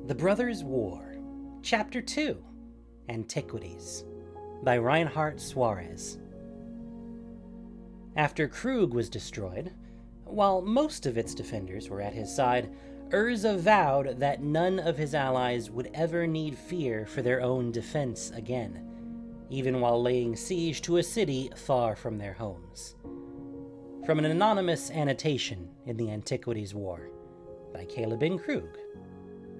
The Brothers' War, Chapter 2, Antiquities, by Reinhard Suarez. After Krug was destroyed, while most of its defenders were at his side, Urza vowed that none of his allies would ever need fear for their own defense again, even while laying siege to a city far from their homes. From an anonymous annotation in the Antiquities War, by Caleb N. Krug,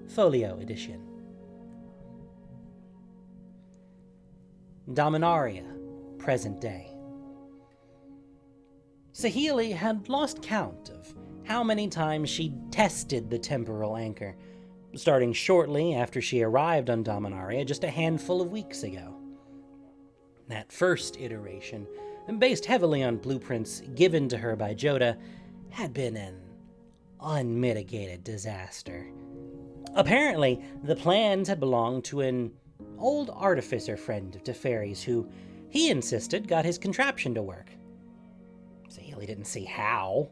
Folio Edition. Dominaria, present day. Saheeli had lost count of how many times she'd tested the temporal anchor, starting shortly after she arrived on Dominaria just a handful of weeks ago. That first iteration, based heavily on blueprints given to her by Joda, had been an unmitigated disaster. Apparently, the plans had belonged to an old artificer friend of Teferi's who, he insisted, got his contraption to work. Saheeli didn't see how.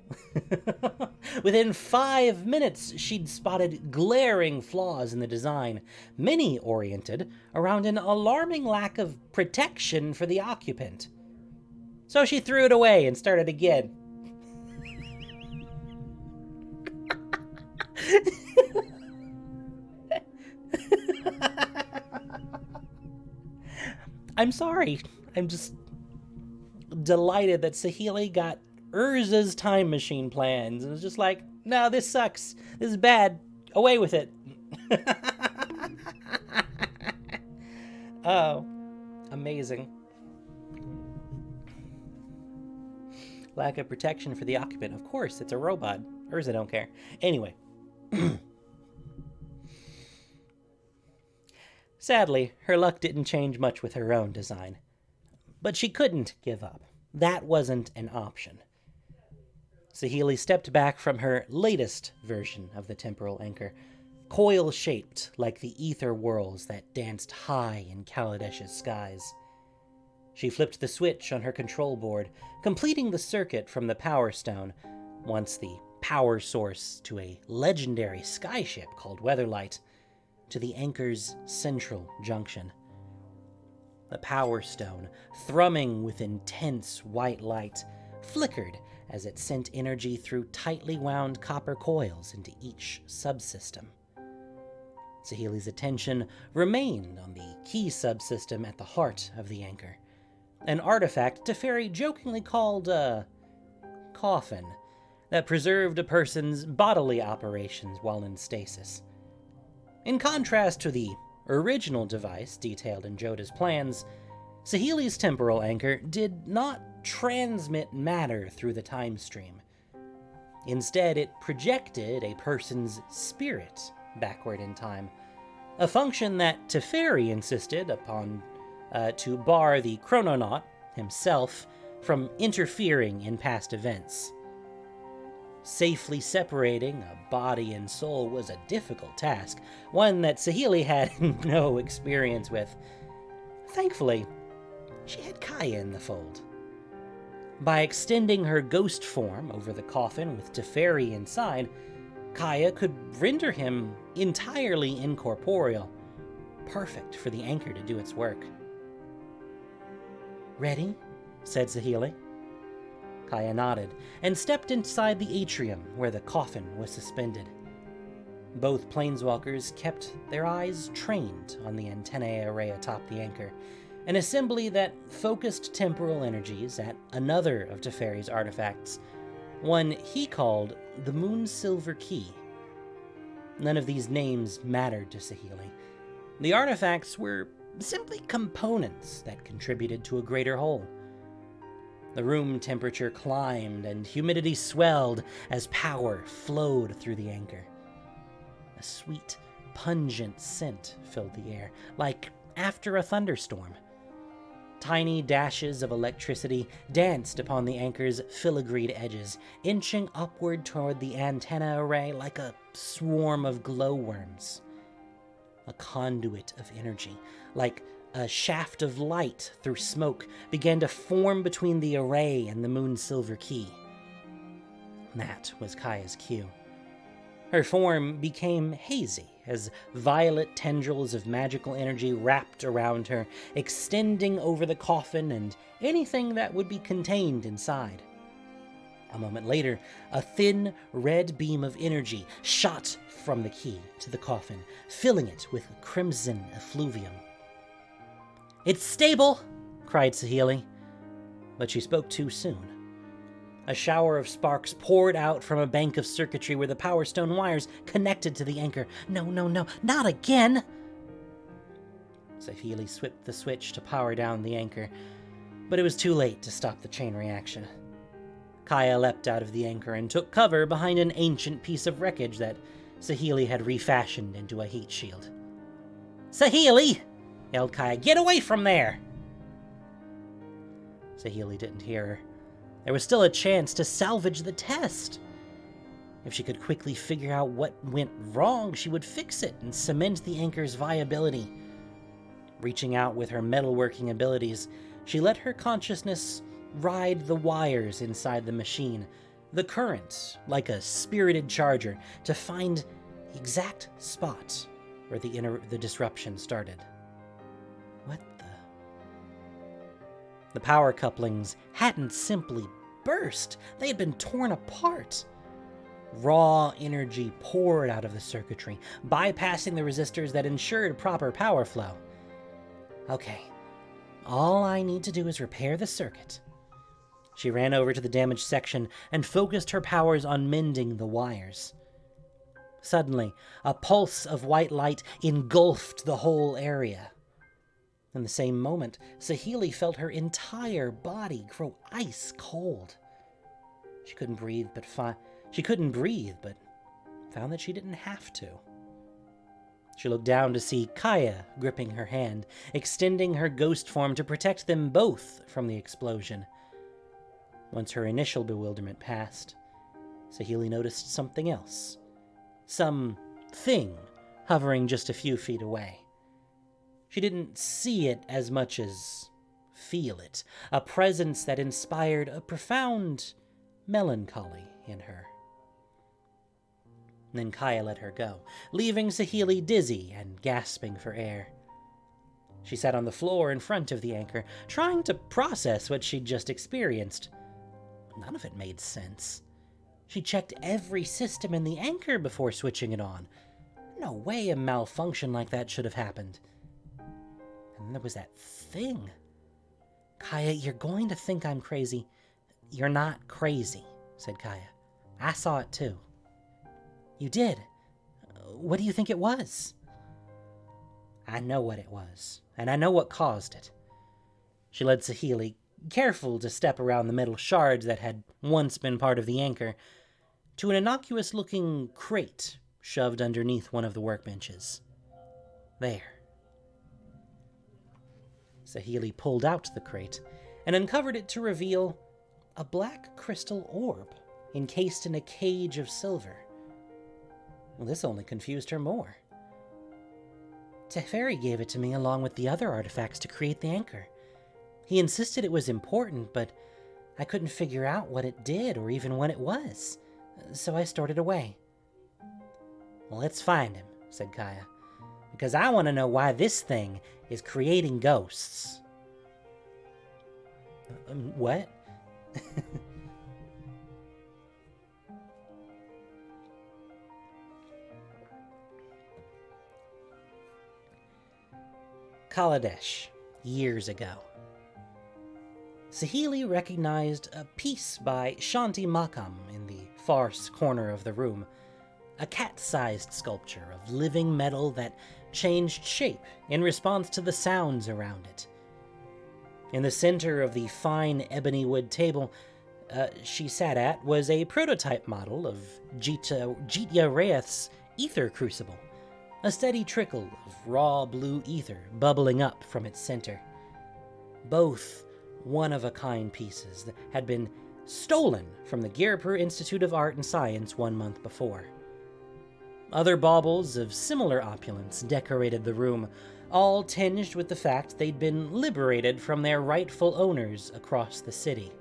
Within 5 minutes, she'd spotted glaring flaws in the design, many oriented around an alarming lack of protection for the occupant. So she threw it away and started again. I'm sorry. I'm just delighted that Saheeli got Urza's time machine plans and was just like, no, this sucks. This is bad. Away with it. Oh, amazing. Lack of protection for the occupant. Of course, it's a robot. Urza don't care. Anyway. Sadly, her luck didn't change much with her own design. But she couldn't give up. That wasn't an option. Saheeli stepped back from her latest version of the temporal anchor, coil-shaped like the ether whirls that danced high in Kaladesh's skies. She flipped the switch on her control board, completing the circuit from the Power Stone, once the power source to a legendary skyship called Weatherlight, to the anchor's central junction. The Power Stone, thrumming with intense white light, flickered as it sent energy through tightly wound copper coils into each subsystem. Saheeli's attention remained on the key subsystem at the heart of the anchor, an artifact Teferi jokingly called a coffin that preserved a person's bodily operations while in stasis. In contrast to the original device detailed in Joda's plans, Saheeli's temporal anchor did not transmit matter through the time stream. Instead, it projected a person's spirit backward in time, a function that Teferi insisted upon to bar the chrononaut himself from interfering in past events. Safely separating a body and soul was a difficult task, one that Saheeli had no experience with. Thankfully, she had Kaya in the fold. By extending her ghost form over the coffin with Teferi inside, Kaya could render him entirely incorporeal, perfect for the anchor to do its work. "Ready?" said Saheeli. Kaya nodded, and stepped inside the atrium where the coffin was suspended. Both planeswalkers kept their eyes trained on the antennae array atop the anchor, an assembly that focused temporal energies at another of Teferi's artifacts, one he called the Moon Silver Key. None of these names mattered to Saheeli. The artifacts were simply components that contributed to a greater whole. The room temperature climbed and humidity swelled as power flowed through the anchor. A sweet, pungent scent filled the air, like after a thunderstorm. Tiny dashes of electricity danced upon the anchor's filigreed edges, inching upward toward the antenna array like a swarm of glowworms. A conduit of energy, like a shaft of light through smoke, began to form between the array and the Moon Silver Key. That was Kaya's cue. Her form became hazy as violet tendrils of magical energy wrapped around her, extending over the coffin and anything that would be contained inside. A moment later, a thin red beam of energy shot from the key to the coffin, filling it with a crimson effluvium. "It's stable!" cried Saheeli, but she spoke too soon. A shower of sparks poured out from a bank of circuitry where the power stone wires connected to the anchor. No, not again! Saheeli flipped the switch to power down the anchor, but it was too late to stop the chain reaction. Kaya leapt out of the anchor and took cover behind an ancient piece of wreckage that Saheeli had refashioned into a heat shield. "Saheeli!" yelled Kaya. "Get away from there!" Saheeli didn't hear her. There was still a chance to salvage the test. If she could quickly figure out what went wrong, she would fix it and cement the anchor's viability. Reaching out with her metalworking abilities, she let her consciousness ride the wires inside the machine, the current, like a spirited charger, to find the exact spot where the disruption started. What the? The power couplings hadn't simply burst. They had been torn apart. Raw energy poured out of the circuitry, bypassing the resistors that ensured proper power flow. Okay, all I need to do is repair the circuit. She ran over to the damaged section and focused her powers on mending the wires. Suddenly, a pulse of white light engulfed the whole area. In the same moment, Saheeli felt her entire body grow ice cold. She couldn't breathe, but found that she didn't have to. She looked down to see Kaya gripping her hand, extending her ghost form to protect them both from the explosion. Once her initial bewilderment passed, Saheeli noticed something else. Some thing hovering just a few feet away. She didn't see it as much as feel it, a presence that inspired a profound melancholy in her. Then Kaya let her go, leaving Saheeli dizzy and gasping for air. She sat on the floor in front of the anchor, trying to process what she'd just experienced. None of it made sense. She checked every system in the anchor before switching it on. No way a malfunction like that should have happened. And then there was that thing. "Kaya, you're going to think I'm crazy." "You're not crazy," said Kaya. "I saw it too." "You did? What do you think it was?" "I know what it was, and I know what caused it." She led Saheeli, careful to step around the metal shards that had once been part of the anchor, to an innocuous-looking crate shoved underneath one of the workbenches. There. Saheeli pulled out the crate and uncovered it to reveal a black crystal orb encased in a cage of silver. Well, this only confused her more. Teferi gave it to me along with the other artifacts to create the anchor. He insisted it was important, but I couldn't figure out what it did or even what it was, so I stored it away. "Well, let's find him," said Kaya, "because I want to know why this thing is creating ghosts." What? Kaladesh, years ago. Saheeli recognized a piece by Shanti Makam in the far corner of the room, a cat-sized sculpture of living metal that changed shape in response to the sounds around it. In the center of the fine ebony wood table she sat at was a prototype model of Jitya Raeth's ether crucible, a steady trickle of raw blue ether bubbling up from its center. Both one-of-a-kind pieces that had been stolen from the Girpur Institute of Art and Science 1 month before. Other baubles of similar opulence decorated the room, all tinged with the fact they'd been liberated from their rightful owners across the city.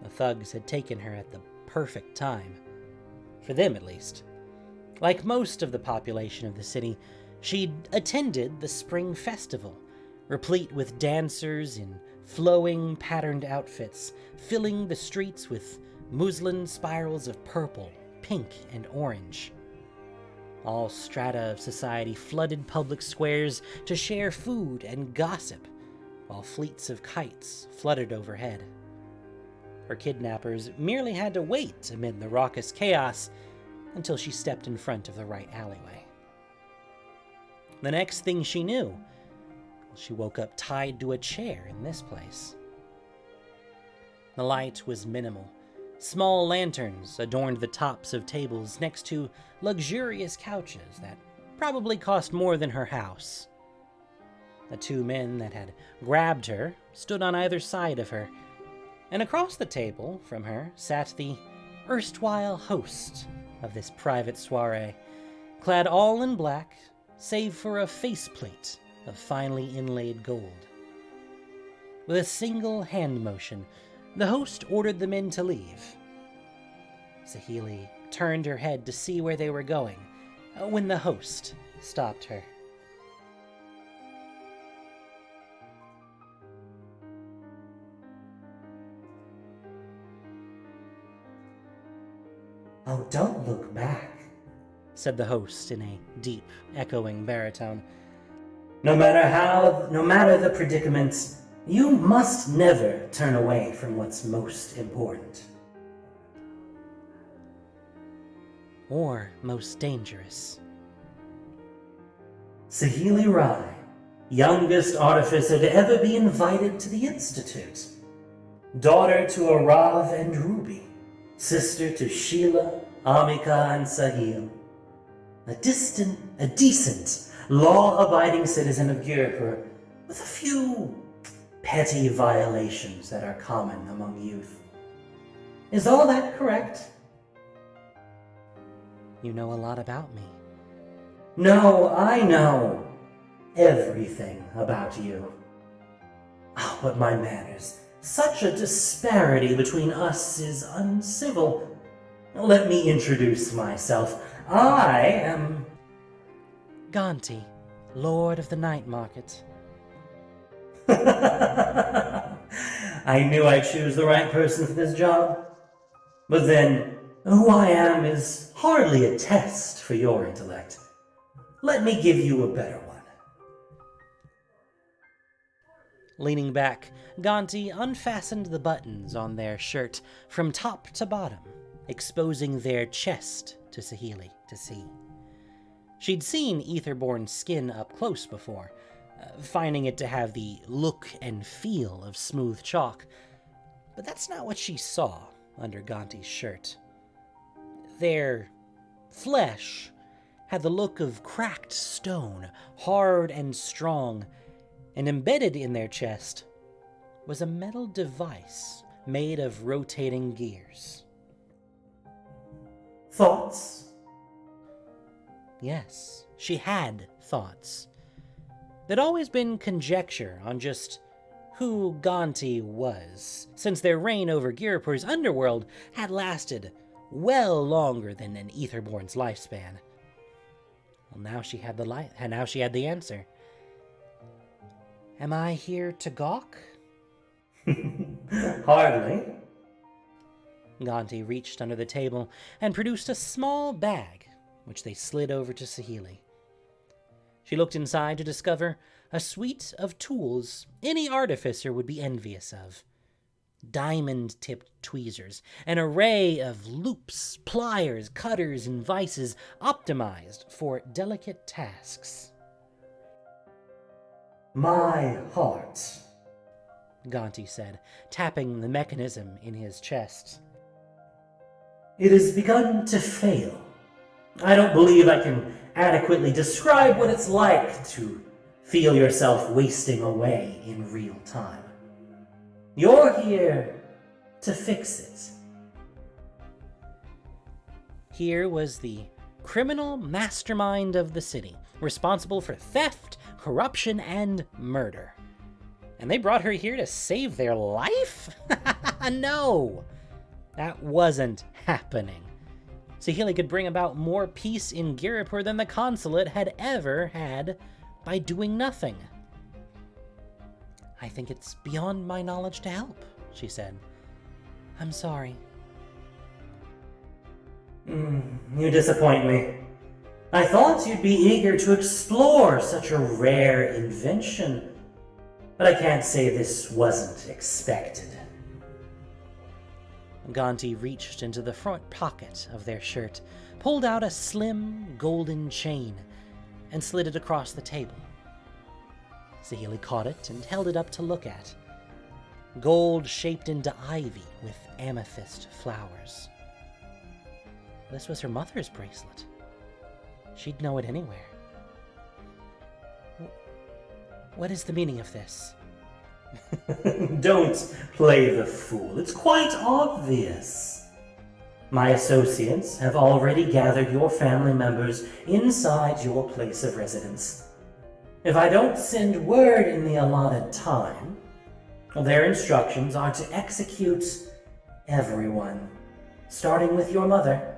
The thugs had taken her at the perfect time. For them, at least. Like most of the population of the city, she'd attended the spring festival, replete with dancers in flowing, patterned outfits, filling the streets with muslin spirals of purple, pink, and orange. All strata of society flooded public squares to share food and gossip, while fleets of kites fluttered overhead. Her kidnappers merely had to wait amid the raucous chaos until she stepped in front of the right alleyway. The next thing she knew, she woke up tied to a chair in this place. The light was minimal. Small lanterns adorned the tops of tables next to luxurious couches that probably cost more than her house. The two men that had grabbed her stood on either side of her, and across the table from her sat the erstwhile host of this private soiree, clad all in black, save for a faceplate of finely inlaid gold. With a single hand motion, the host ordered the men to leave. Saheeli turned her head to see where they were going, when the host stopped her. "Oh, don't look back," said the host in a deep, echoing baritone. No matter the predicament, you must never turn away from what's most important. Or most dangerous. Saheeli Rai, youngest artificer to ever be invited to the Institute. Daughter to Arav and Ruby, sister to Sheila, Amika, and Sahil. A decent, law-abiding citizen of Giripur with a few petty violations that are common among youth. Is all that correct? You know a lot about me. No, I know everything about you. Oh, but my manners. Such a disparity between us is uncivil. Let me introduce myself. I am Gonti, Lord of the Night Market. I knew I'd choose the right person for this job. But then, who I am is hardly a test for your intellect. Let me give you a better one. Leaning back, Gonti unfastened the buttons on their shirt from top to bottom, exposing their chest to Saheeli to see. She'd seen Etherborn's skin up close before, finding it to have the look and feel of smooth chalk, but that's not what she saw under Gonti's shirt. Their flesh had the look of cracked stone, hard and strong, and embedded in their chest was a metal device made of rotating gears. Thoughts? Yes, she had thoughts. There'd always been conjecture on just who Gonti was, since their reign over Giripur's underworld had lasted well longer than an Etherborn's lifespan. Well, now she had the answer. Am I here to gawk? Hardly. Gonti reached under the table and produced a small bag, which they slid over to Saheeli. She looked inside to discover a suite of tools any artificer would be envious of. Diamond-tipped tweezers, an array of loops, pliers, cutters, and vices optimized for delicate tasks. My heart, Gonti said, tapping the mechanism in his chest. It has begun to fail. I don't believe I can adequately describe what it's like to feel yourself wasting away in real time. You're here to fix it. Here was the criminal mastermind of the city, responsible for theft, corruption, and murder. And they brought her here to save their life? No, that wasn't happening. Saheeli could bring about more peace in Giripur than the consulate had ever had by doing nothing. I think it's beyond my knowledge to help, she said. I'm sorry. You disappoint me. I thought you'd be eager to explore such a rare invention, but I can't say this wasn't expected. Gonti reached into the front pocket of their shirt, pulled out a slim, golden chain, and slid it across the table. Saheeli caught it and held it up to look at. Gold shaped into ivy with amethyst flowers. This was her mother's bracelet. She'd know it anywhere. What is the meaning of this? Don't play the fool. It's quite obvious. My associates have already gathered your family members inside your place of residence. If I don't send word in the allotted time, their instructions are to execute everyone, starting with your mother.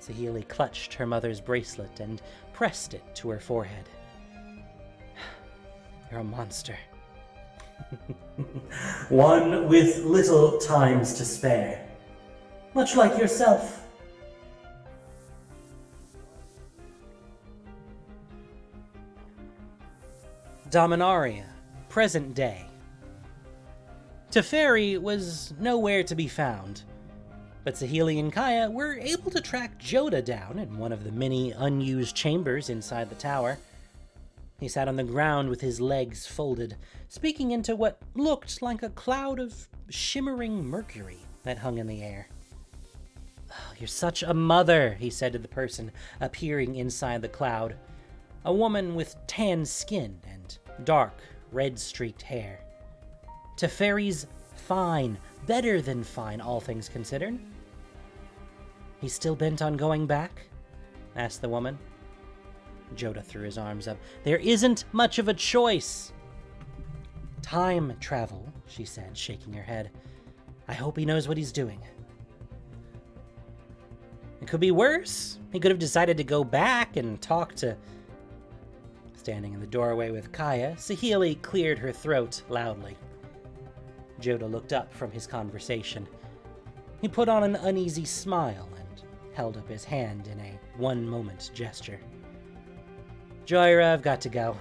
Saheeli clutched her mother's bracelet and pressed it to her forehead. You're a monster. One with little times to spare. Much like yourself. Dominaria, present day. Teferi was nowhere to be found, but Saheeli and Kaya were able to track Joda down in one of the many unused chambers inside the tower. He sat on the ground with his legs folded, speaking into what looked like a cloud of shimmering mercury that hung in the air. Oh, you're such a mother, he said to the person appearing inside the cloud, a woman with tan skin and dark, red-streaked hair. Teferi's fine, better than fine, all things considered. He's still bent on going back? Asked the woman. Joda threw his arms up. There isn't much of a choice. Time travel, she said, shaking her head. I hope he knows what he's doing. It could be worse. He could have decided to go back and talk to... Standing in the doorway with Kaya, Saheeli cleared her throat loudly. Joda looked up from his conversation. He put on an uneasy smile and held up his hand in a one-moment gesture. Joyra, I've got to go,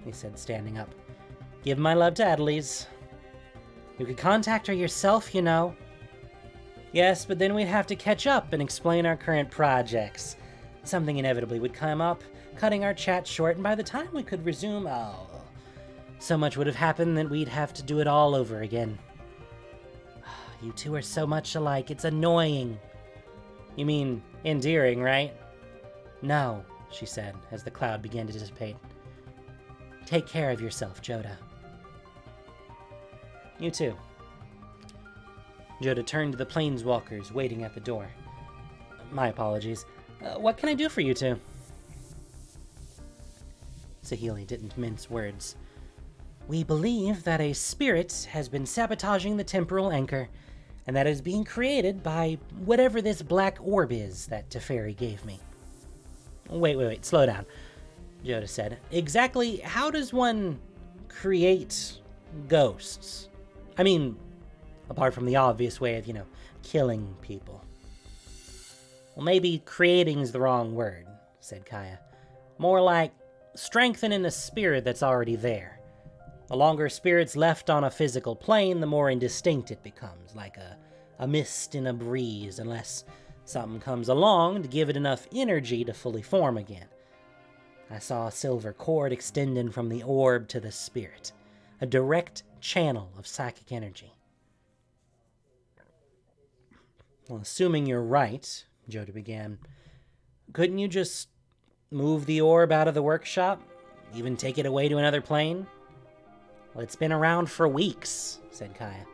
he said, standing up. Give my love to Adelise. You could contact her yourself, you know. Yes, but then we'd have to catch up and explain our current projects. Something inevitably would come up, cutting our chat short, and by the time we could resume, so much would have happened that we'd have to do it all over again. You two are so much alike, it's annoying. You mean endearing, right? No, she said, as the cloud began to dissipate. Take care of yourself, Joda. You too. Joda turned to the planeswalkers waiting at the door. My apologies. What can I do for you two? Saheeli didn't mince words. We believe that a spirit has been sabotaging the temporal anchor, and that is being created by whatever this black orb is that Teferi gave me. Wait, slow down, Joda said. Exactly how does one create ghosts? I mean, apart from the obvious way of, killing people. Well, maybe creating is the wrong word, said Kaya. More like strengthening a spirit that's already there. The longer a spirit's left on a physical plane, the more indistinct it becomes, like a mist in a breeze, unless something comes along to give it enough energy to fully form again. I saw a silver cord extending from the orb to the spirit, a direct channel of psychic energy. Well, assuming you're right, Joda began, couldn't you just move the orb out of the workshop? Even take it away to another plane? Well, it's been around for weeks, said Kaya.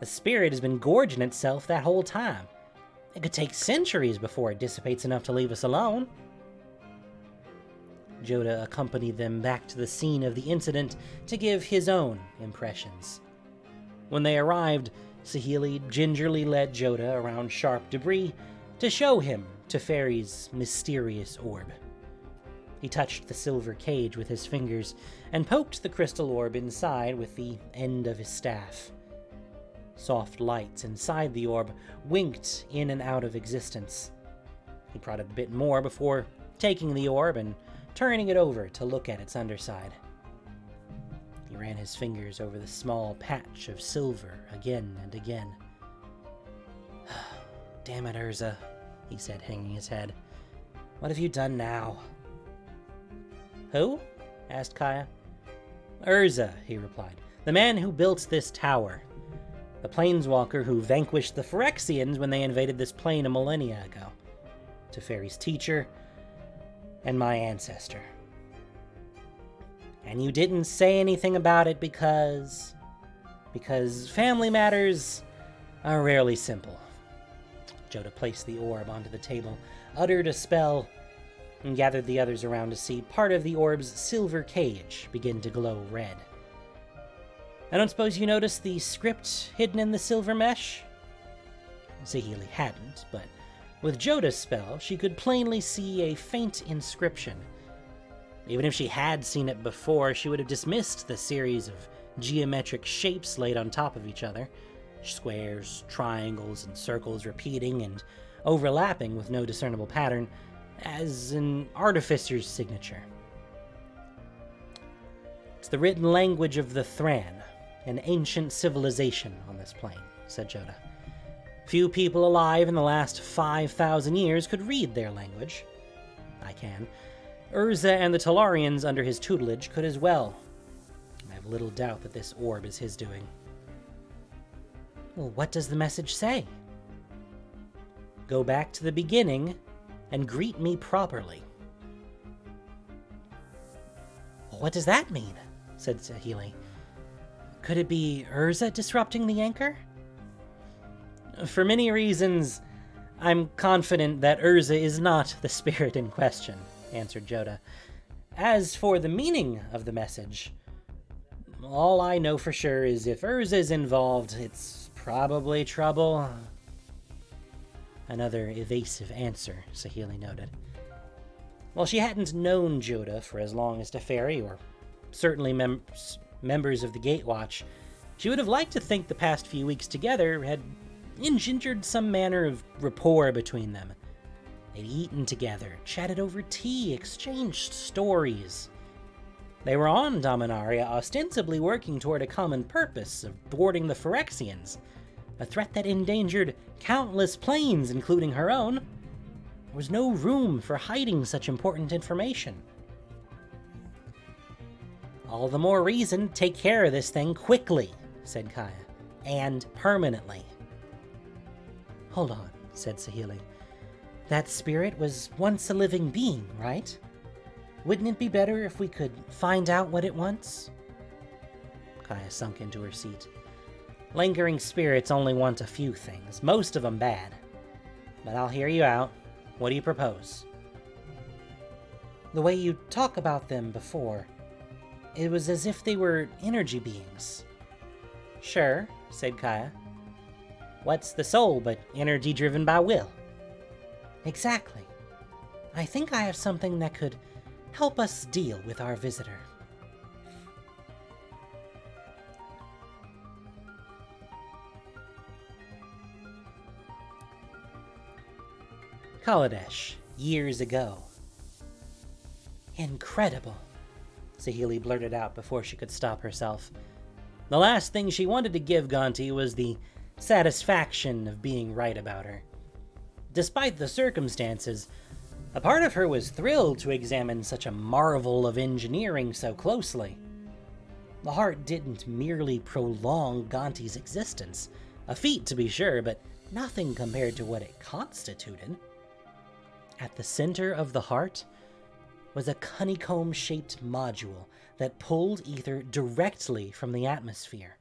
The spirit has been gorging itself that whole time. It could take centuries before it dissipates enough to leave us alone. Joda accompanied them back to the scene of the incident to give his own impressions. When they arrived, Saheeli gingerly led Joda around sharp debris to show him Teferi's mysterious orb. He touched the silver cage with his fingers and poked the crystal orb inside with the end of his staff. Soft lights inside the orb winked in and out of existence. He prodded a bit more before taking the orb and turning it over to look at its underside. He ran his fingers over the small patch of silver again and again. "Damn it, Urza," he said, hanging his head. "What have you done now?" "Who?" asked Kaya. "Urza," he replied. "The man who built this tower. The planeswalker who vanquished the Phyrexians when they invaded this plane a millennia ago. Teferi's teacher and my ancestor. And you didn't say anything about it because family matters are rarely simple." Joda placed the orb onto the table, uttered a spell, and gathered the others around to see part of the orb's silver cage begin to glow red. "I don't suppose you noticed the script hidden in the silver mesh?" Saheeli hadn't, but with Joda's spell, she could plainly see a faint inscription. Even if she had seen it before, she would have dismissed the series of geometric shapes laid on top of each other, squares, triangles, and circles repeating and overlapping with no discernible pattern, as an artificer's signature. "It's the written language of the Thran, an ancient civilization on this plane," said Joda. "Few people alive in the last 5,000 years could read their language. I can. Urza and the Talarians under his tutelage could as well. I have little doubt that this orb is his doing." "Well, what does the message say?" "Go back to the beginning and greet me properly." "Well, what does that mean?" said Saheeli. "Could it be Urza disrupting the anchor?" "For many reasons, I'm confident that Urza is not the spirit in question," answered Joda. "As for the meaning of the message, all I know for sure is if Urza is involved, it's probably trouble." Another evasive answer, Saheeli noted. While she hadn't known Joda for as long as Teferi, or certainly members of the Gatewatch, she would have liked to think the past few weeks together had engendered some manner of rapport between them. They'd eaten together, chatted over tea, exchanged stories. They were on Dominaria, ostensibly working toward a common purpose of thwarting the Phyrexians, a threat that endangered countless planes, including her own. There was no room for hiding such important information. "All the more reason to take care of this thing quickly," said Kaya, "and permanently." "Hold on," said Saheeli. "That spirit was once a living being, right? Wouldn't it be better if we could find out what it wants?" Kaya sunk into her seat. "Lingering spirits only want a few things, most of them bad. But I'll hear you out. What do you propose?" "The way you talk about them before, it was as if they were energy beings." "Sure," said Kaya. "What's the soul but energy driven by will?" "Exactly. I think I have something that could help us deal with our visitor." Kaladesh, years ago. "Incredible," Saheeli blurted out before she could stop herself. The last thing she wanted to give Gonti was the satisfaction of being right about her. Despite the circumstances, a part of her was thrilled to examine such a marvel of engineering so closely. The heart didn't merely prolong Gonti's existence, a feat to be sure, but nothing compared to what it constituted. At the center of the heart was a honeycomb-shaped module that pulled ether directly from the atmosphere.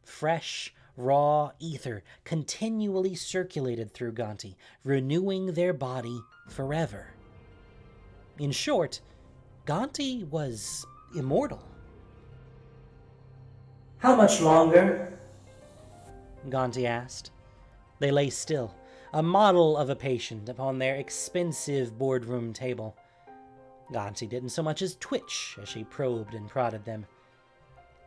Fresh, raw ether continually circulated through Gonti, renewing their body forever. In short, Gonti was immortal. How much longer? Gonti asked. They lay still, a model of a patient upon their expensive boardroom table. Gonti didn't so much as twitch as she probed and prodded them.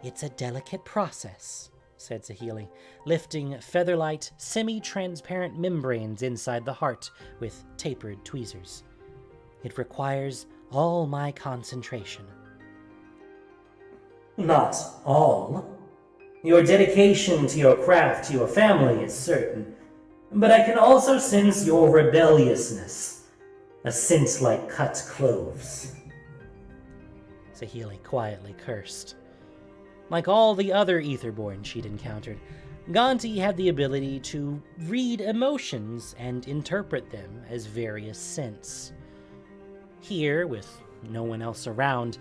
"It's a delicate process," said Saheeli, lifting feather-light, semi-transparent membranes inside the heart with tapered tweezers. "It requires all my concentration." Not all. Your dedication to your craft, to your family is certain, but I can also sense your rebelliousness, a scent like cut cloves. Saheeli quietly cursed. Like all the other Etherborn she'd encountered, Gonti had the ability to read emotions and interpret them as various scents. Here, with no one else around,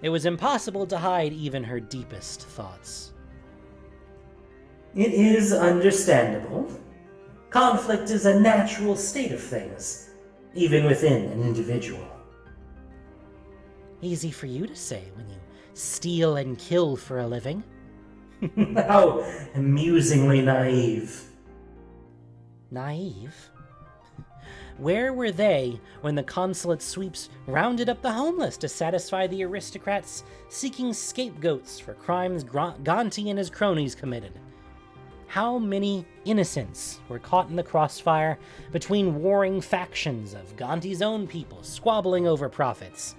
it was impossible to hide even her deepest thoughts. It is understandable. Conflict is a natural state of things, even within an individual. Easy for you to say when you steal and kill for a living. How amusingly naive. Naive? Where were they when the consulate sweeps rounded up the homeless to satisfy the aristocrats seeking scapegoats for crimes Gonti and his cronies committed? How many innocents were caught in the crossfire between warring factions of Gonti's own people squabbling over profits?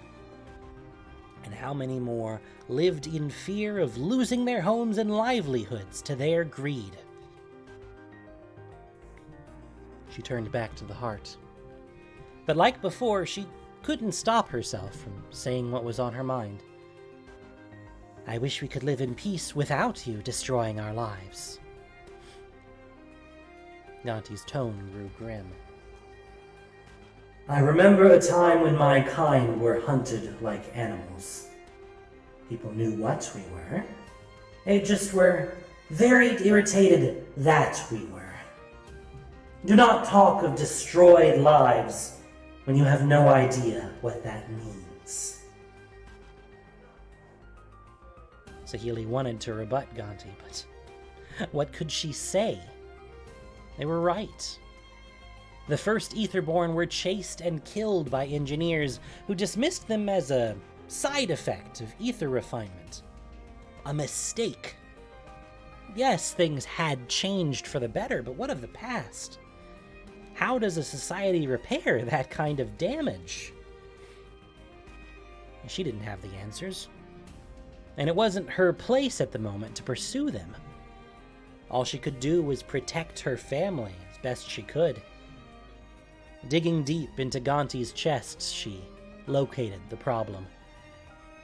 And how many more lived in fear of losing their homes and livelihoods to their greed? She turned back to the heart. But like before, she couldn't stop herself from saying what was on her mind. "I wish we could live in peace without you destroying our lives." Gonti's tone grew grim. I remember a time when my kind were hunted like animals. People knew what we were. They just were very irritated that we were. Do not talk of destroyed lives when you have no idea what that means. Saheeli wanted to rebut Gonti, but what could she say? They were right. The first Etherborn were chased and killed by engineers who dismissed them as a side effect of ether refinement. A mistake. Yes, things had changed for the better, but what of the past? How does a society repair that kind of damage? She didn't have the answers. And it wasn't her place at the moment to pursue them. All she could do was protect her family as best she could. Digging deep into Gonti's chest, she located the problem.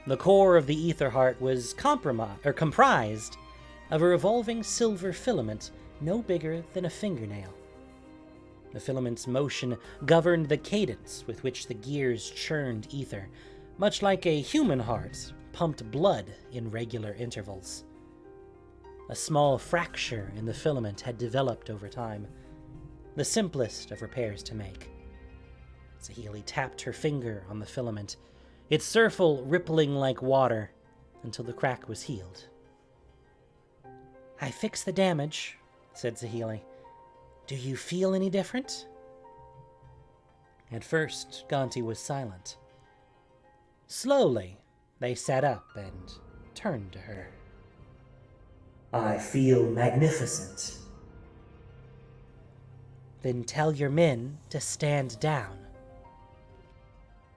The core of the ether heart was comprised of a revolving silver filament no bigger than a fingernail. The filament's motion governed the cadence with which the gears churned ether, much like a human heart pumped blood in regular intervals. A small fracture in the filament had developed over time, the simplest of repairs to make. Saheeli tapped her finger on the filament, its surface rippling like water until the crack was healed. "I fixed the damage," said Saheeli. "Do you feel any different?" At first, Gonti was silent. Slowly, they sat up and turned to her. I feel magnificent. "Then tell your men to stand down,"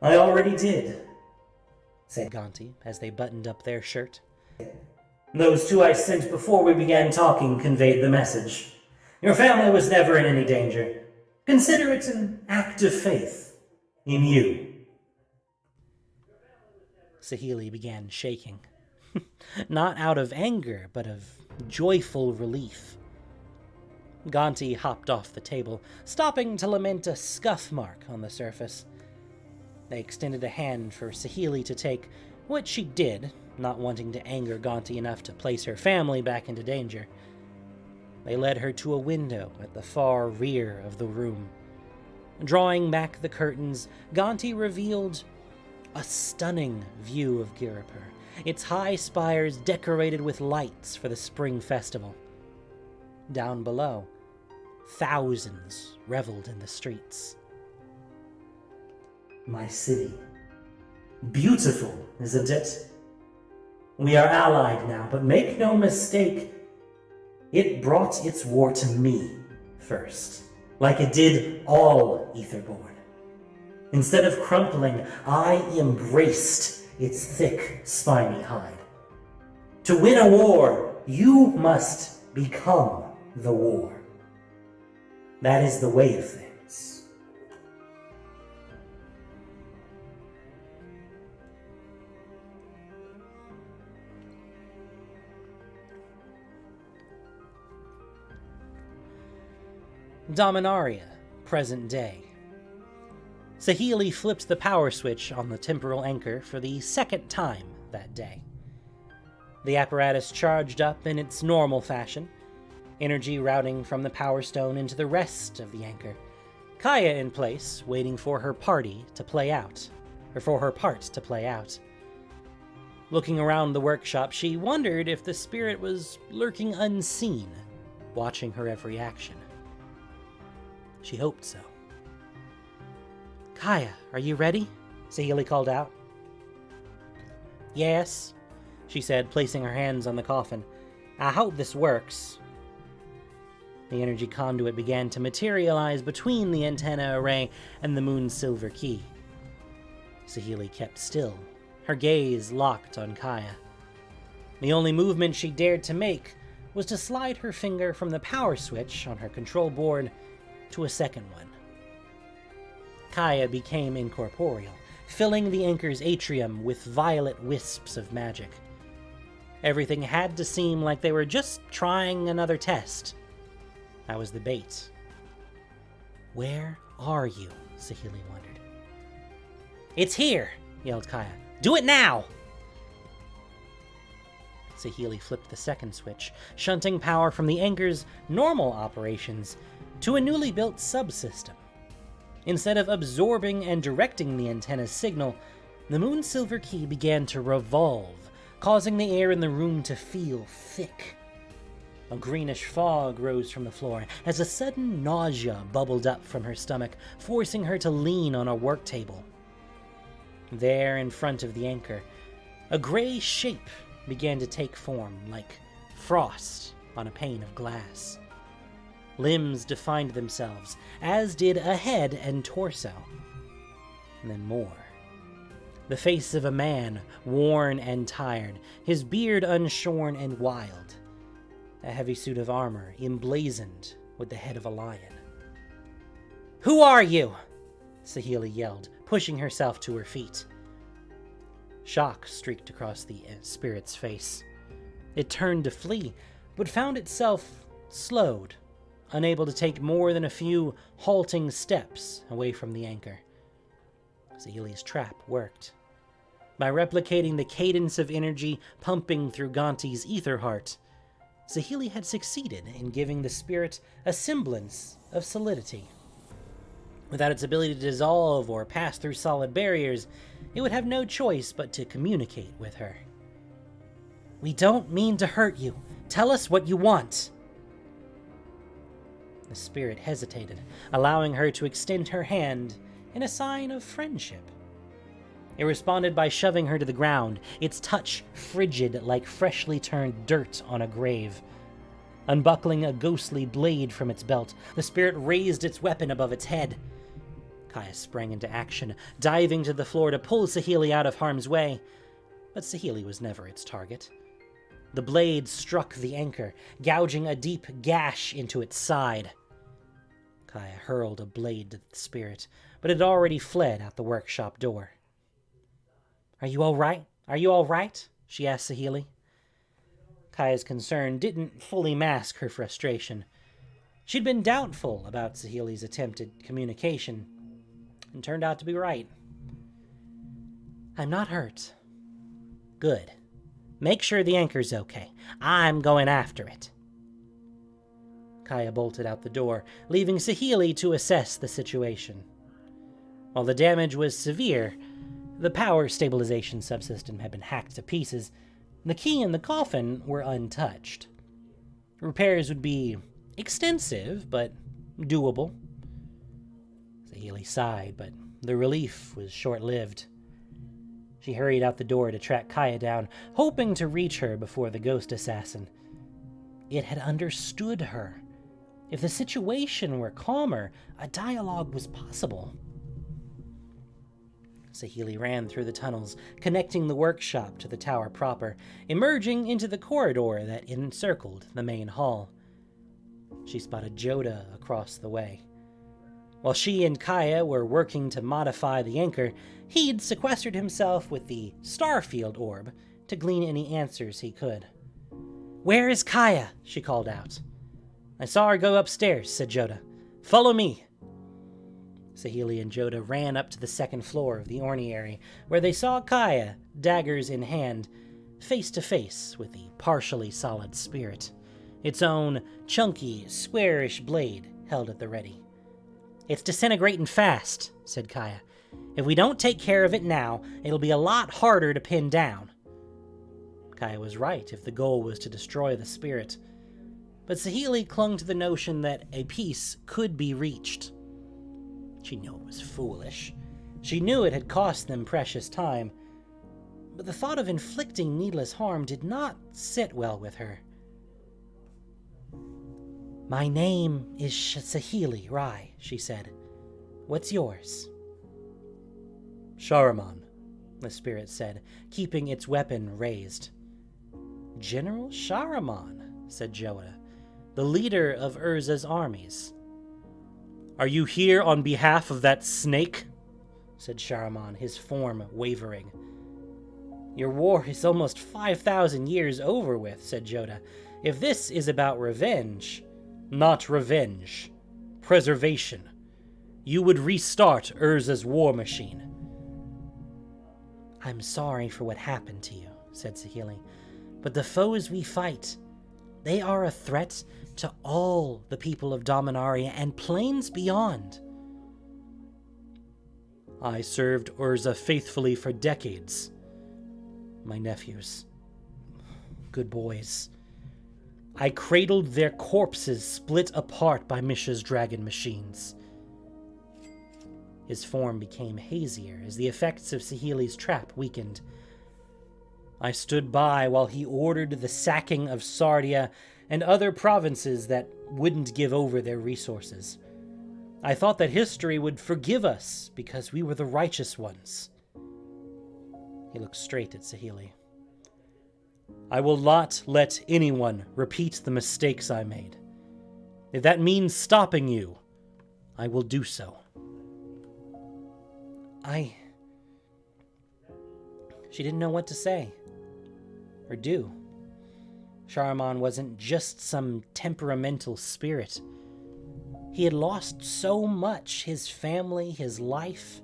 I already did, said Gonti as they buttoned up their shirt. Those two I sent before we began talking conveyed the message. Your family was never in any danger. Consider it an act of faith in you. Saheeli began shaking. Not out of anger, but of joyful relief. Gonti hopped off the table, stopping to lament a scuff mark on the surface. They extended a hand for Saheeli to take, which she did, not wanting to anger Gonti enough to place her family back into danger. They led her to a window at the far rear of the room. Drawing back the curtains, Gonti revealed a stunning view of Giripur, its high spires decorated with lights for the spring festival. down below. Thousands reveled in the streets. My city. Beautiful, isn't it? We are allied now, but make no mistake, it brought its war to me first, like it did all Etherborn. Instead of crumpling, I embraced its thick, spiny hide. To win a war, you must become the war. That is the way of things. Dominaria, present day. Saheeli flipped the power switch on the temporal anchor for the second time that day. The apparatus charged up in its normal fashion, energy routing from the power stone into the rest of the anchor. Kaya in place, waiting for her party to play out, or for her part to play out. Looking around the workshop, she wondered if the spirit was lurking unseen, watching her every action. She hoped so. "Kaya, are you ready?" Saheeli called out. "Yes," she said, placing her hands on the coffin. "I hope this works." The energy conduit began to materialize between the antenna array and the moon's silver key. Saheeli kept still, her gaze locked on Kaya. The only movement she dared to make was to slide her finger from the power switch on her control board to a second one. Kaya became incorporeal, filling the anchor's atrium with violet wisps of magic. Everything had to seem like they were just trying another test. That was the bait. "Where are you?" Saheeli wondered. "It's here!" yelled Kaya. "Do it now!" Saheeli flipped the second switch, shunting power from the anchor's normal operations to a newly built subsystem. Instead of absorbing and directing the antenna's signal, the moon's silver key began to revolve, causing the air in the room to feel thick. A greenish fog rose from the floor as a sudden nausea bubbled up from her stomach, forcing her to lean on a work table. There, in front of the anchor, a gray shape began to take form, like frost on a pane of glass. Limbs defined themselves, as did a head and torso. And then more. The face of a man, worn and tired, his beard unshorn and wild. A heavy suit of armor, emblazoned with the head of a lion. "Who are you?" Saheeli yelled, pushing herself to her feet. Shock streaked across the spirit's face. It turned to flee, but found itself slowed, unable to take more than a few halting steps away from the anchor. Saheeli's trap worked. By replicating the cadence of energy pumping through Gonti's ether heart, Saheeli had succeeded in giving the spirit a semblance of solidity. Without its ability to dissolve or pass through solid barriers, it would have no choice but to communicate with her. "We don't mean to hurt you. Tell us what you want." The spirit hesitated, allowing her to extend her hand in a sign of friendship. It responded by shoving her to the ground, its touch frigid like freshly turned dirt on a grave. Unbuckling a ghostly blade from its belt, the spirit raised its weapon above its head. Kaya sprang into action, diving to the floor to pull Saheeli out of harm's way. But Saheeli was never its target. The blade struck the anchor, gouging a deep gash into its side. Kaya hurled a blade to the spirit, but it had already fled out the workshop door. "Are you all right? Are you all right?" she asked Saheeli. Kaya's concern didn't fully mask her frustration. She'd been doubtful about Saheeli's attempted communication, and turned out to be right. "I'm not hurt." "Good. Make sure the anchor's okay. I'm going after it." Kaya bolted out the door, leaving Saheeli to assess the situation. While the damage was severe, the power stabilization subsystem had been hacked to pieces. The key and the coffin were untouched. Repairs would be Extensive, but doable. Saheeli sighed, but the relief was short-lived. She hurried out the door to track Kaya down, hoping to reach her before the ghost assassin. It had understood her. If the situation were calmer, a dialogue was possible. Saheeli ran through the tunnels, connecting the workshop to the tower proper, emerging into the corridor that encircled the main hall. She spotted Joda across the way. While she and Kaya were working to modify the anchor, he'd sequestered himself with the Starfield orb to glean any answers he could. "Where is Kaya?" she called out. "I saw her go upstairs," said Joda. "Follow me." Saheeli and Joda ran up to the second floor of the orniary, where they saw Kaya, daggers in hand, face to face with the partially solid spirit, its own chunky, squarish blade held at the ready. "It's disintegrating fast," said Kaya. "If we don't take care of it now, it'll be a lot harder to pin down." Kaya was right if the goal was to destroy the spirit, but Saheeli clung to the notion that a peace could be reached. She knew it was foolish. She knew it had cost them precious time, but the thought of inflicting needless harm did not sit well with her. "My name is Saheeli Rai," she said. "What's yours?" "Shahraman," the spirit said, keeping its weapon raised. "General Shahraman," said Joda, "the leader of Urza's armies." "Are you here on behalf of that snake?" said Shahraman, his form wavering. "Your war is almost 5,000 years over with," said Joda. "If this is about revenge..." "Not revenge. Preservation. You would restart Urza's war machine." "I'm sorry for what happened to you," said Saheeli, "but the foes we fight, they are a threat to all the people of Dominaria and planes beyond." "I served Urza faithfully for decades. My nephews, good boys. I cradled their corpses split apart by Misha's dragon machines." His form became hazier as the effects of Saheeli's trap weakened. "I stood by while he ordered the sacking of Sardia and other provinces that wouldn't give over their resources. I thought that history would forgive us because we were the righteous ones." He looked straight at Saheeli. "I will not let anyone repeat the mistakes I made. If that means stopping you, I will do so." She didn't know what to say or do. Shahraman wasn't just some temperamental spirit. He had lost so much, his family, his life.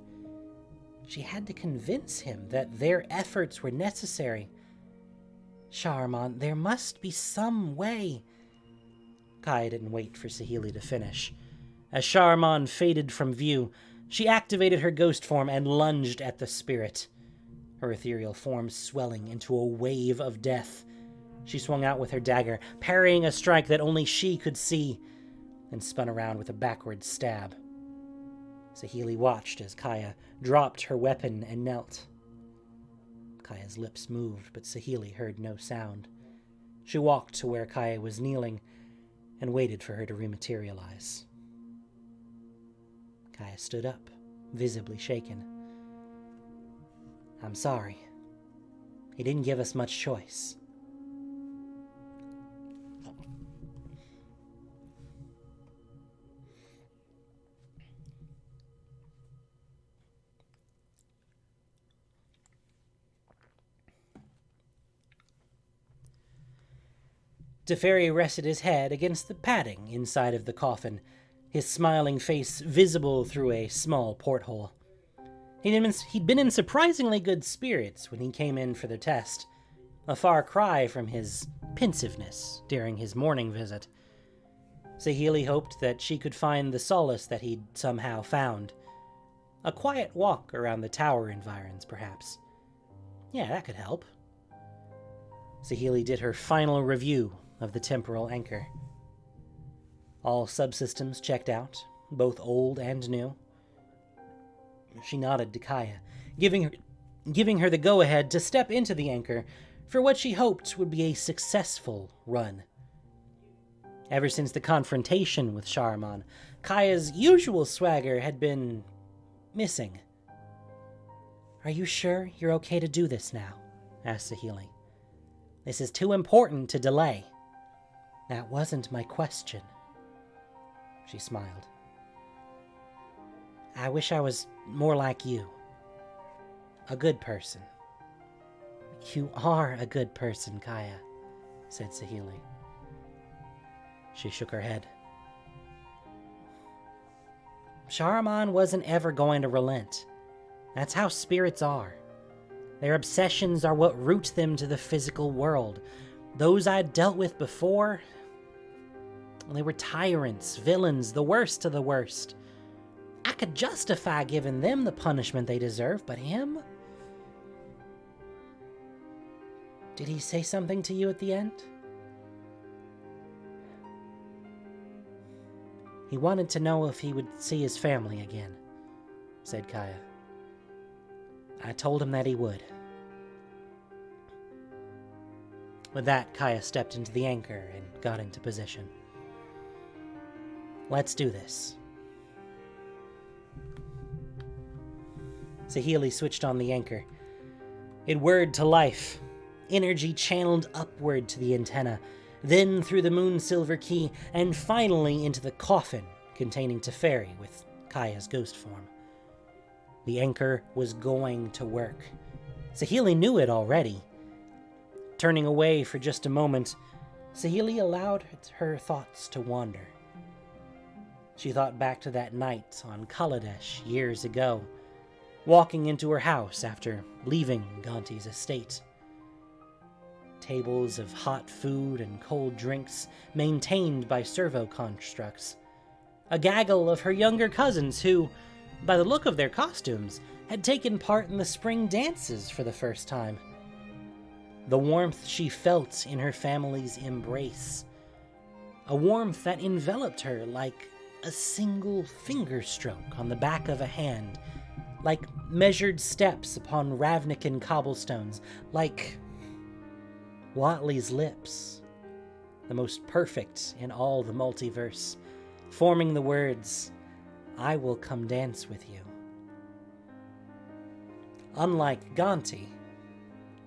She had to convince him that their efforts were necessary. "Shahraman, there must be some way." Kaya didn't wait for Saheeli to finish. As Shahraman faded from view, she activated her ghost form and lunged at the spirit, her ethereal form swelling into a wave of death. She swung out with her dagger, parrying a strike that only she could see, and spun around with a backward stab. Saheeli watched as Kaya dropped her weapon and knelt. Kaya's lips moved, but Saheeli heard no sound. She walked to where Kaya was kneeling and waited for her to rematerialize. Kaya stood up, visibly shaken. "I'm sorry. He didn't give us much choice." Teferi rested his head against the padding inside of the coffin, his smiling face visible through a small porthole. He'd been in surprisingly good spirits when he came in for the test, a far cry from his pensiveness during his morning visit. Saheeli hoped that she could find the solace that he'd somehow found. A quiet walk around the tower environs, perhaps. Yeah, that could help. Saheeli did her final review of the temporal anchor. All subsystems checked out, both old and new. She nodded to Kaya, giving her the go-ahead to step into the anchor for what she hoped would be a successful run. Ever since the confrontation with Shahraman, Kaya's usual swagger had been missing. "Are you sure you're okay to do this now?" asked Saheeli. "This is too important to delay." "That wasn't my question." She smiled. "I wish I was more like you. A good person." "You are a good person, Kaya," said Saheeli. She shook her head. "Shahraman wasn't ever going to relent. That's how spirits are. Their obsessions are what root them to the physical world. Those I'd dealt with before, they were tyrants, villains, the worst of the worst. I could justify giving them the punishment they deserve, but him? Did he say something to you at the end?" "He wanted to know if he would see his family again," said Kaya. "I told him that he would." With that, Kaya stepped into the anchor and got into position. "Let's do this." Saheeli switched on the anchor. It whirred to life, energy channeled upward to the antenna, then through the moon silver key, and finally into the coffin containing Teferi with Kaya's ghost form. The anchor was going to work. Saheeli knew it already. Turning away for just a moment, Saheeli allowed her thoughts to wander. She thought back to that night on Kaladesh years ago, walking into her house after leaving Ganti's estate. Tables of hot food and cold drinks maintained by servo constructs. A gaggle of her younger cousins who, by the look of their costumes, had taken part in the spring dances for the first time. The warmth she felt in her family's embrace. A warmth that enveloped her like a single finger stroke on the back of a hand, like measured steps upon Ravnican cobblestones, like Watley's lips, the most perfect in all the multiverse, forming the words, "I will come dance with you." Unlike Ganti,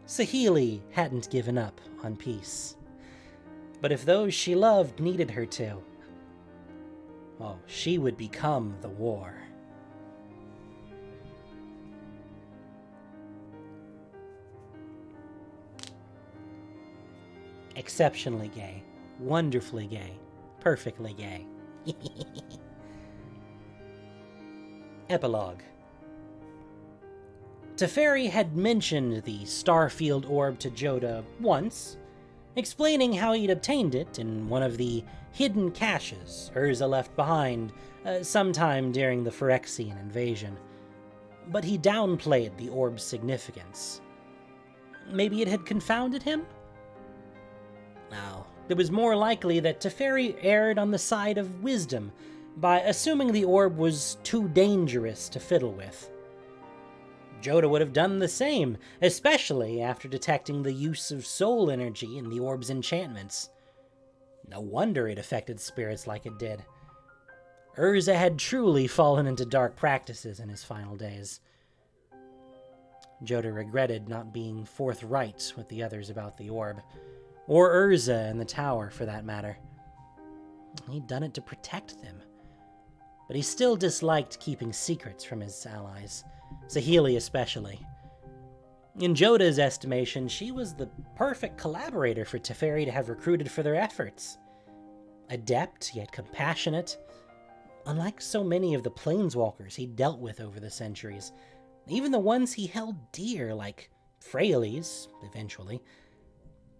Saheeli hadn't given up on peace. But if those she loved needed her to, well, she would become the war. Exceptionally gay, wonderfully gay, perfectly gay. Epilogue. Teferi had mentioned the Starfield orb to Joda once, explaining how he'd obtained it in one of the hidden caches Urza left behind sometime during the Phyrexian invasion. But he downplayed the orb's significance. Maybe it had confounded him? No, it was more likely that Teferi erred on the side of wisdom by assuming the orb was too dangerous to fiddle with. Joda would have done the same, especially after detecting the use of soul energy in the orb's enchantments. No wonder it affected spirits like it did. Urza had truly fallen into dark practices in his final days. Joda regretted not being forthright with the others about the orb, or Urza and the tower for that matter. He'd done it to protect them, but he still disliked keeping secrets from his allies, Saheeli especially. In Joda's estimation, she was the perfect collaborator for Teferi to have recruited for their efforts. Adept, yet compassionate. Unlike so many of the planeswalkers he'd dealt with over the centuries, even the ones he held dear, like Freyalise, eventually,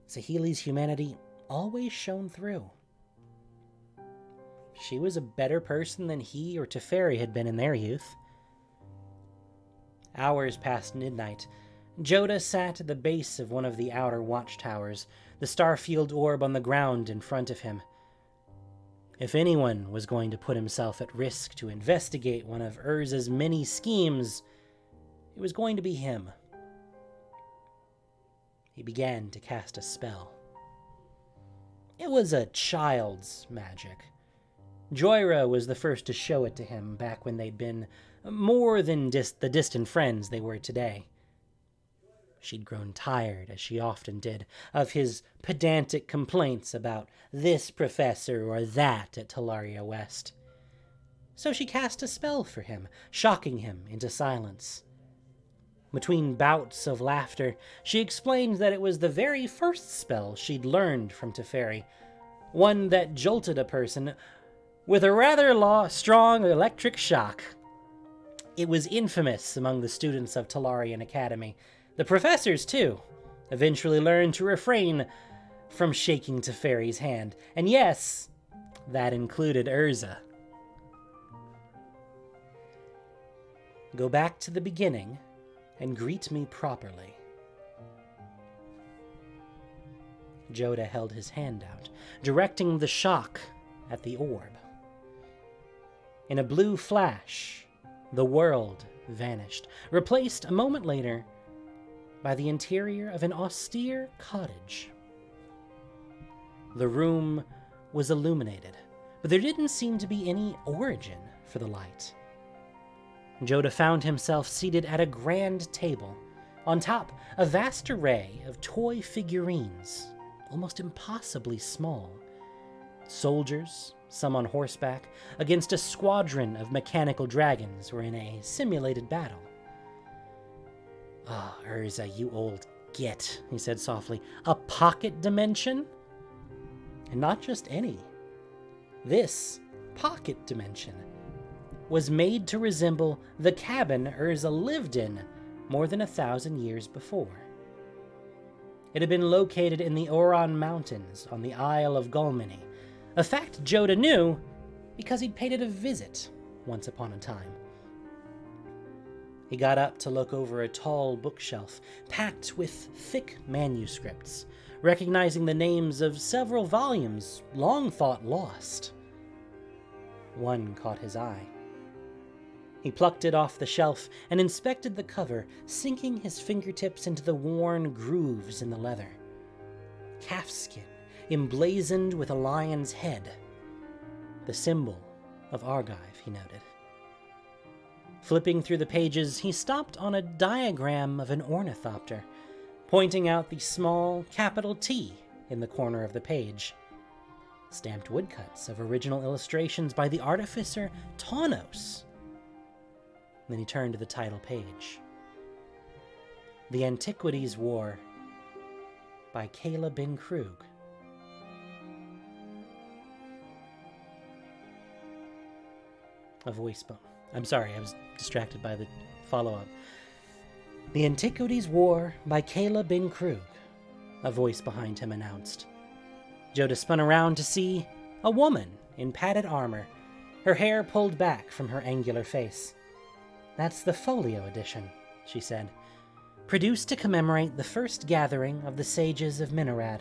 Saheeli's humanity always shone through. She was a better person than he or Teferi had been in their youth. Hours past midnight, Joda sat at the base of one of the outer watchtowers, the Starfield orb on the ground in front of him. If anyone was going to put himself at risk to investigate one of Urza's many schemes, it was going to be him. He began to cast a spell. It was a child's magic. Joyra was the first to show it to him back when they'd been more than the distant friends they were today. She'd grown tired, as she often did, of his pedantic complaints about this professor or that at Talaria West. So she cast a spell for him, shocking him into silence. Between bouts of laughter, she explained that it was the very first spell she'd learned from Teferi, one that jolted a person with a rather strong electric shock. It was infamous among the students of Talarian Academy. The professors, too, eventually learned to refrain from shaking Teferi's hand. And yes, that included Urza. Go back to the beginning and greet me properly. Joda held his hand out, directing the shock at the orb. In a blue flash, the world vanished, replaced a moment later by the interior of an austere cottage. The room was illuminated, but there didn't seem to be any origin for the light. Joda found himself seated at a grand table, on top a vast array of toy figurines, almost impossibly small. Soldiers, some on horseback, against a squadron of mechanical dragons were in a simulated battle. "Ah, Urza, you old git," he said softly. "A pocket dimension? And not just any. This pocket dimension was made to resemble the cabin Urza lived in more than 1,000 years before. It had been located in the Oran Mountains on the Isle of Gulmini, a fact Joda knew because he'd paid it a visit once upon a time. He got up to look over a tall bookshelf packed with thick manuscripts, recognizing the names of several volumes long thought lost. One caught his eye. He plucked it off the shelf and inspected the cover, sinking his fingertips into the worn grooves in the leather. Calfskin, emblazoned with a lion's head. The symbol of Argive, he noted. Flipping through the pages, he stopped on a diagram of an ornithopter, pointing out the small capital T in the corner of the page. Stamped woodcuts of original illustrations by the artificer Tawnos. Then he turned to the title page. The Antiquities War by Kayla bin Krug. A voice bump. I'm sorry, I was distracted by the follow-up. The Antiquities War by Kayla bin Krug, a voice behind him announced. Joda spun around to see a woman in padded armor, her hair pulled back from her angular face. "That's the folio edition," she said. "Produced to commemorate the first gathering of the sages of Minorad.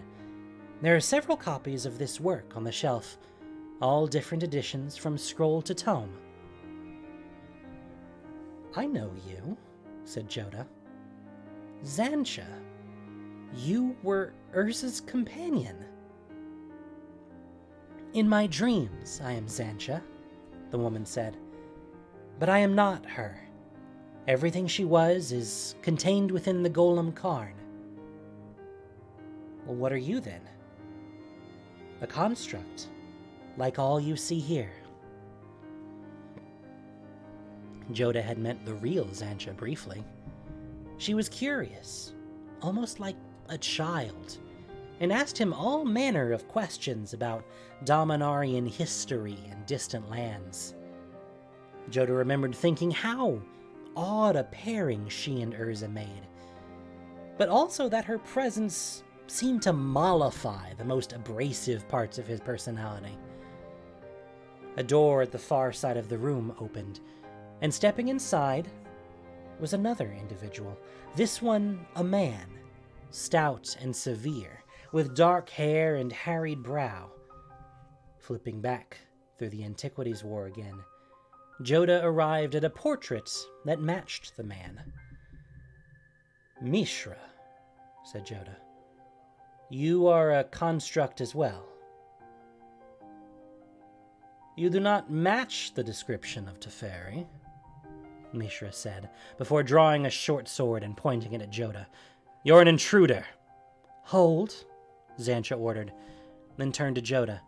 There are several copies of this work on the shelf, all different editions from scroll to tome." "I know you," said Joda. "Zansha, you were Urza's companion." "In my dreams, I am Zansha," the woman said. "But I am not her. Everything she was is contained within the Golem Karn." "Well, what are you then?" "A construct, like all you see here." Joda had met the real Zansha briefly. She was curious, almost like a child, and asked him all manner of questions about Dominarian history and distant lands. Joda remembered thinking how odd a pairing she and Urza made, but also that her presence seemed to mollify the most abrasive parts of his personality. A door at the far side of the room opened, and stepping inside was another individual, this one a man, stout and severe, with dark hair and harried brow. Flipping back through the Antiquities War again, Joda arrived at a portrait that matched the man. "Mishra," said Joda. "You are a construct as well." "You do not match the description of Teferi," Mishra said, before drawing a short sword and pointing it at Joda. "You're an intruder." "Hold," Xancha ordered, then turned to Joda.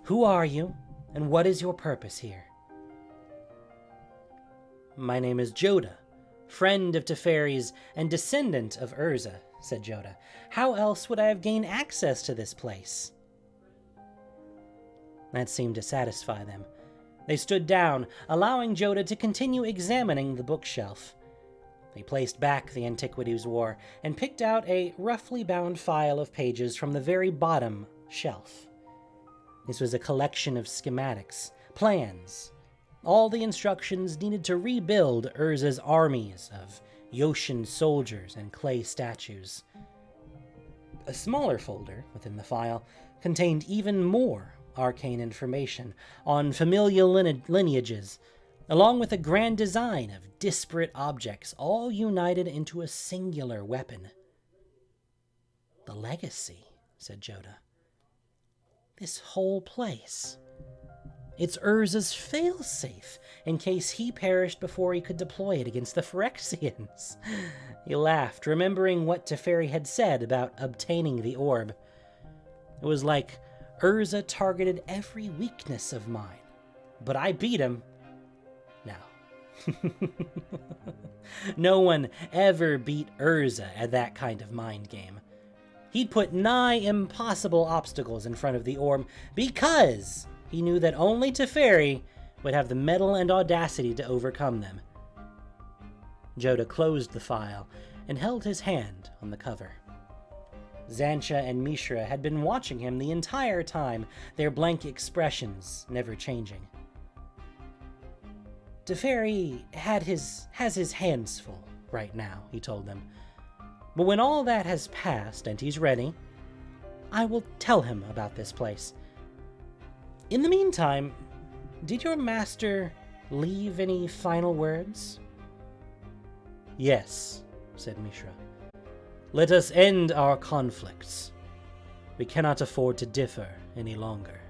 "Who are you, and what is your purpose here?" "My name is Joda, friend of Teferi's and descendant of Urza," said Joda. "How else would I have gained access to this place?" That seemed to satisfy them. They stood down, allowing Joda to continue examining the bookshelf. He placed back the Antiquities War and picked out a roughly bound file of pages from the very bottom shelf. This was a collection of schematics, plans, all the instructions needed to rebuild Urza's armies of Yoshin soldiers and clay statues. A smaller folder within the file contained even more arcane information on familial lineages, along with a grand design of disparate objects, all united into a singular weapon. "The legacy," said Joda. "This whole place. It's Urza's failsafe, in case he perished before he could deploy it against the Phyrexians." He laughed, remembering what Teferi had said about obtaining the orb. It was like Urza targeted every weakness of mine, but I beat him. Now, no one ever beat Urza at that kind of mind game. He'd put nigh impossible obstacles in front of the orb because he knew that only Teferi would have the mettle and audacity to overcome them. Joda closed the file and held his hand on the cover. Xancha and Mishra had been watching him the entire time, their blank expressions never changing. "Teferi has his hands full right now," he told them. "But when all that has passed and he's ready, I will tell him about this place. In the meantime, did your master leave any final words?" "Yes," said Mishra. "Let us end our conflicts. We cannot afford to differ any longer."